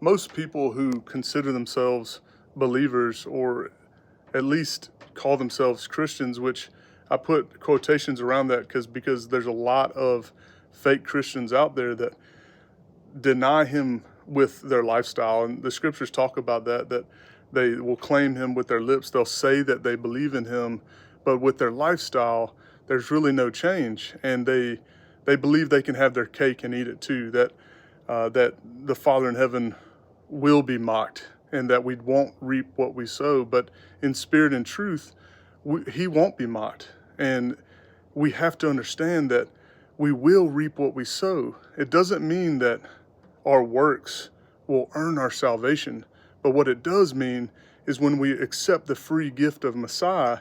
most people who consider themselves believers, or at least call themselves Christians, which I put quotations around that because there's a lot of fake Christians out there that deny him with their lifestyle. And the scriptures talk about that they will claim him with their lips. They'll say that they believe in him, but with their lifestyle, there's really no change. And they believe they can have their cake and eat it too, that the Father in heaven will be mocked and that we won't reap what we sow. But in spirit and truth, he won't be mocked. And we have to understand that we will reap what we sow. It doesn't mean that our works will earn our salvation, but what it does mean is when we accept the free gift of Messiah,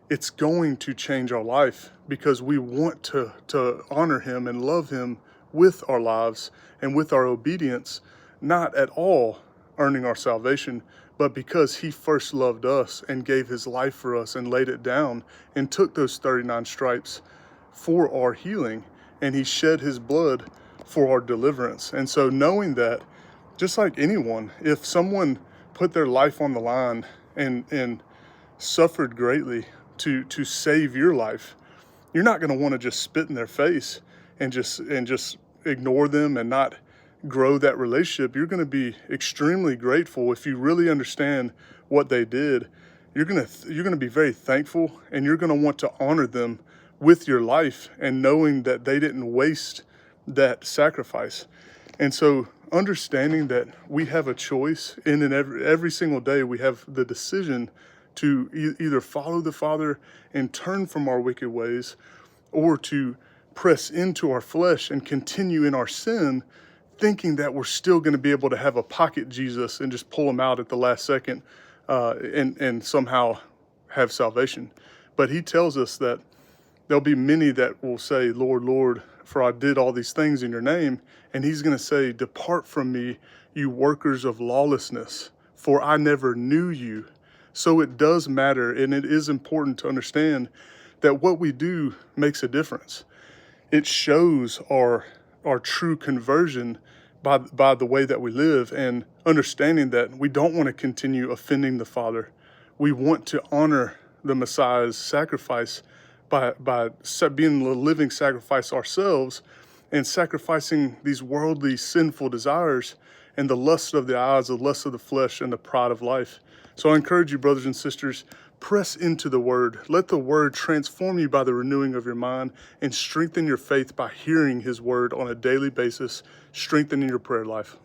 it's going to change our life because we want to honor him and love him with our lives and with our obedience, not at all earning our salvation, but because he first loved us and gave his life for us and laid it down and took those 39 stripes for our healing, and he shed his blood for our deliverance. And so knowing that, just like anyone, if someone put their life on the line and suffered greatly to save your life, you're not going to want to just spit in their face and just ignore them and not grow that relationship. You're going to be extremely grateful if you really understand what they did. You're going to be very thankful, and you're going to want to honor them with your life and knowing that they didn't waste that sacrifice. And so understanding that we have a choice in and every single day, we have the decision to either follow the Father and turn from our wicked ways, or to press into our flesh and continue in our sin, thinking that we're still going to be able to have a pocket Jesus and just pull him out at the last second and somehow have salvation. But he tells us that there'll be many that will say, Lord, Lord, for I did all these things in your name. And he's going to say, depart from me, you workers of lawlessness, for I never knew you. So it does matter, and it is important to understand that what we do makes a difference. It shows our true conversion by the way that we live, and understanding that we don't want to continue offending the Father. We want to honor the Messiah's sacrifice by being a living sacrifice ourselves and sacrificing these worldly sinful desires and the lust of the eyes, the lust of the flesh, and the pride of life. So I encourage you, brothers and sisters, press into the Word. Let the Word transform you by the renewing of your mind, and strengthen your faith by hearing His Word on a daily basis, strengthening your prayer life.